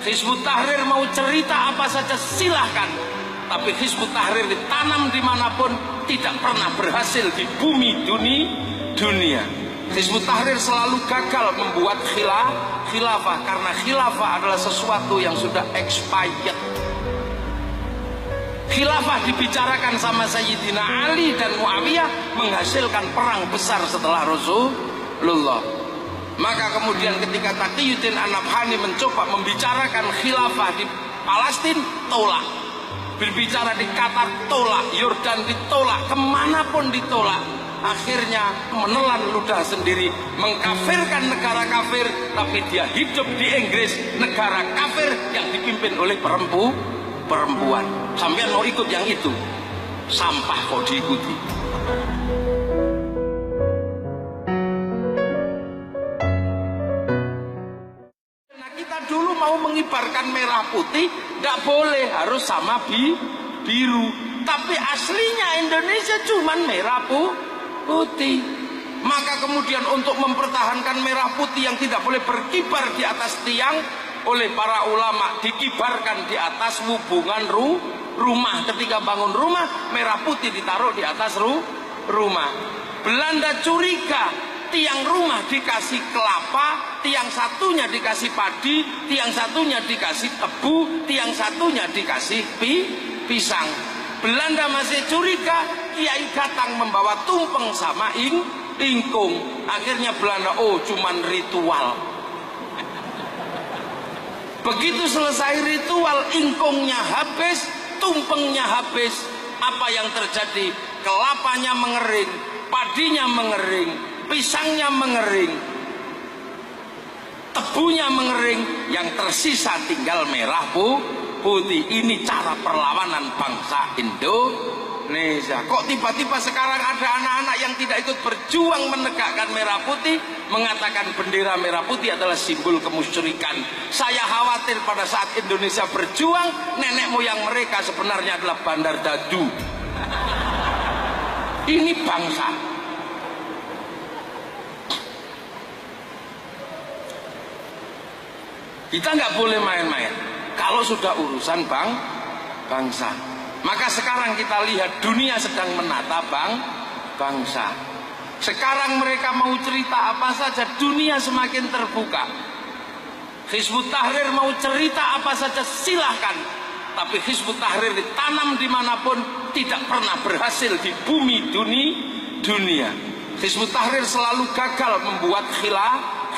Hizbut Tahrir mau cerita apa saja silahkan, tapi Hizbut Tahrir ditanam dimanapun tidak pernah berhasil di bumi dunia. Hizbut Tahrir selalu gagal membuat khilafah karena khilafah adalah sesuatu yang sudah expired. Khilafah dibicarakan sama Sayyidina Ali dan Muawiyah menghasilkan perang besar setelah Rasulullah. Maka kemudian ketika Taqiyuddin An-Nabhani mencoba membicarakan khilafah di Palestina, tolak. Berbicara di Qatar, tolak. Yordan ditolak, kemanapun ditolak. Akhirnya menelan ludah sendiri, mengkafirkan negara kafir, tapi dia hidup di Inggris, negara kafir yang dipimpin oleh perempuan. Sampean mau ikut yang itu? Sampah kok diikuti. Dulu mau mengibarkan merah putih, nggak boleh, harus sama biru. Tapi aslinya Indonesia cuman merah putih. Maka kemudian untuk mempertahankan merah putih yang tidak boleh berkibar di atas tiang, oleh para ulama dikibarkan di atas hubungan rumah. Ketika bangun rumah, merah putih ditaruh di atas rumah. Belanda curiga, tiang rumah dikasih kelapa, tiang satunya dikasih padi, tiang satunya dikasih tebu, tiang satunya dikasih pisang. Belanda masih curiga, kiai datang membawa tumpeng sama ingkung. Akhirnya Belanda, oh cuman ritual. Begitu selesai ritual, ingkungnya habis, tumpengnya habis. Apa yang terjadi? Kelapanya mengering, padinya mengering, pisangnya mengering, tebunya mengering, yang tersisa tinggal merah putih. Ini cara perlawanan bangsa Indonesia. Kok tiba-tiba sekarang ada anak-anak yang tidak ikut berjuang menegakkan merah putih, mengatakan bendera merah putih adalah simbol kemusyrikan. Saya khawatir pada saat Indonesia berjuang, nenek moyang mereka sebenarnya adalah bandar dadu. Ini bangsa. Kita nggak boleh main-main kalau sudah urusan bangsa. Maka sekarang kita lihat dunia sedang menata bangsa. Sekarang mereka mau cerita apa saja, dunia semakin terbuka. Hizbut Tahrir mau cerita apa saja silahkan, tapi Hizbut Tahrir ditanam dimanapun tidak pernah berhasil di bumi dunia. Hizbut Tahrir selalu gagal membuat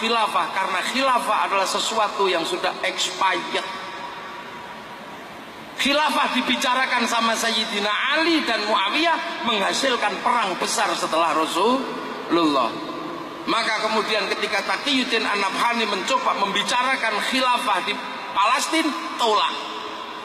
khilafah karena khilafah adalah sesuatu yang sudah expired. Khilafah dibicarakan sama Sayyidina Ali dan Muawiyah menghasilkan perang besar setelah Rasulullah. Maka kemudian ketika Taqiyuddin An-Nabhani mencoba membicarakan khilafah di Palestina, tolak.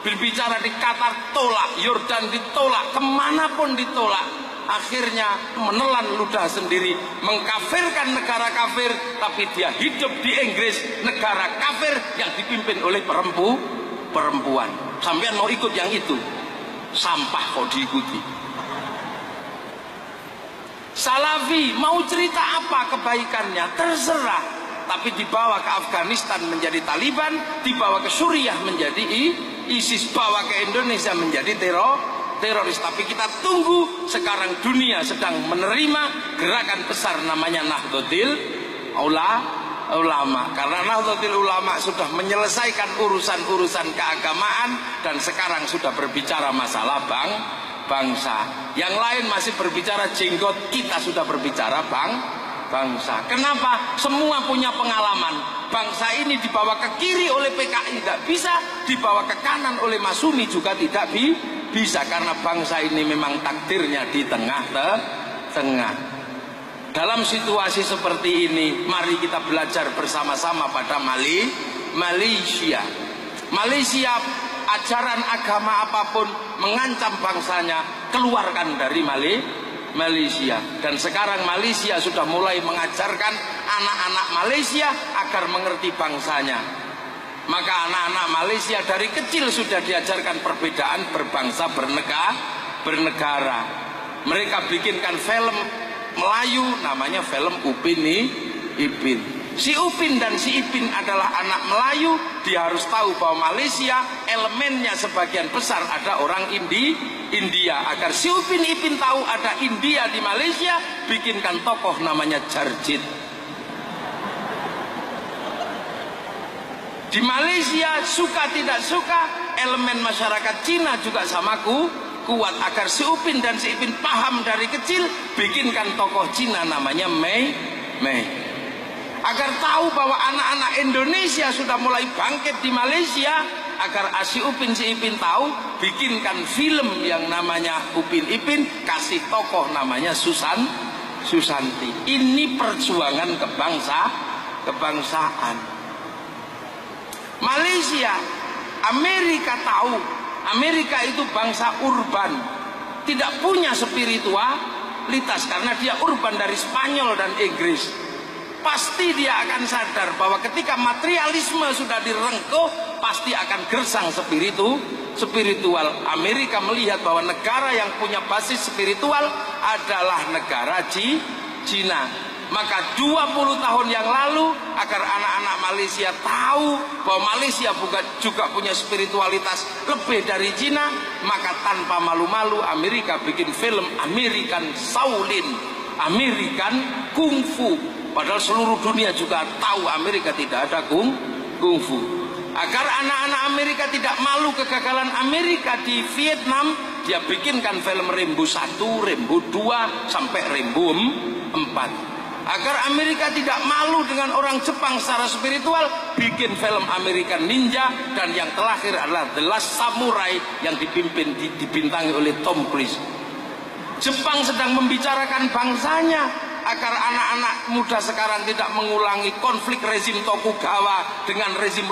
Berbicara di Qatar, tolak. Yordan ditolak, kemanapun ditolak. Akhirnya menelan ludah sendiri, mengkafirkan negara kafir, tapi dia hidup di Inggris, negara kafir yang dipimpin oleh perempuan. Sampean mau ikut yang itu? Sampah kok diikuti. Salafi mau cerita apa kebaikannya? Terserah. Tapi dibawa ke Afghanistan menjadi Taliban, dibawa ke Suriah menjadi ISIS, bawa ke Indonesia menjadi teroris. Tapi kita tunggu, sekarang dunia sedang menerima gerakan besar namanya Nahdlatul Ulama. Karena Nahdlatul Ulama sudah menyelesaikan urusan-urusan keagamaan dan sekarang sudah berbicara masalah bangsa. Yang lain masih berbicara jenggot, kita sudah berbicara bangsa. Kenapa? Semua punya pengalaman. Bangsa ini dibawa ke kiri oleh PKI tidak bisa, dibawa ke kanan oleh Masumi juga tidak bisa, karena bangsa ini memang takdirnya di tengah-tengah. Dalam situasi seperti ini, mari kita belajar bersama-sama pada Malaysia. Malaysia, ajaran agama apapun mengancam bangsanya, keluarkan dari Malaysia. Dan sekarang Malaysia sudah mulai mengajarkan anak-anak Malaysia agar mengerti bangsanya. Maka anak-anak Malaysia dari kecil sudah diajarkan perbedaan berbangsa, bernegara. Mereka bikinkan film Melayu namanya film Upin Ipin. Si Upin dan si Ipin adalah anak Melayu. Dia harus tahu bahwa Malaysia elemennya sebagian besar ada orang India. Agar si Upin Ipin tahu ada India di Malaysia, bikinkan tokoh namanya Jarjit. Di Malaysia suka tidak suka, elemen masyarakat Cina juga sama kuat. Agar si Upin dan si Ipin paham dari kecil, bikinkan tokoh Cina namanya Mei. Agar tahu bahwa anak-anak Indonesia sudah mulai bangkit di Malaysia, agar si Upin si Ipin tahu, bikinkan film yang namanya Upin Ipin, kasih tokoh namanya Susanti. Ini perjuangan kebangsaan. Malaysia, Amerika tahu, Amerika itu bangsa urban, tidak punya spiritualitas karena dia urban dari Spanyol dan Inggris. Pasti dia akan sadar bahwa ketika materialisme sudah direngkuh, pasti akan gersang spiritual. Amerika melihat bahwa negara yang punya basis spiritual adalah negara Cina. Maka 20 tahun yang lalu, agar anak-anak Malaysia tahu bahwa Malaysia juga punya spiritualitas lebih dari Cina, maka tanpa malu-malu Amerika bikin film American Shaolin, American Kung Fu. Padahal seluruh dunia juga tahu Amerika tidak ada kungfu. Agar anak-anak Amerika tidak malu kegagalan Amerika di Vietnam, dia bikinkan film Rambo 1, Rambo 2, sampai Rambo 4. Agar Amerika tidak malu dengan orang Jepang secara spiritual, bikin film American Ninja, dan yang terakhir adalah The Last Samurai yang dibintangi oleh Tom Cruise. Jepang sedang membicarakan bangsanya, agar anak-anak muda sekarang tidak mengulangi konflik rezim Tokugawa dengan rezim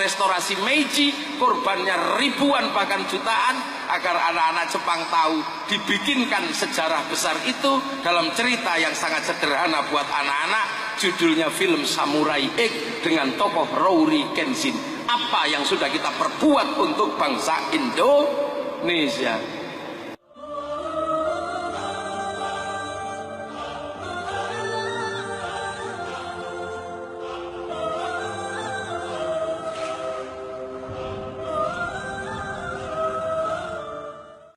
restorasi Meiji, korbannya ribuan bahkan jutaan. Agar anak-anak Jepang tahu, dibikinkan sejarah besar itu dalam cerita yang sangat sederhana buat anak-anak, judulnya film Samurai X dengan tokoh Rory Kenshin. Apa yang sudah kita perbuat untuk bangsa Indonesia.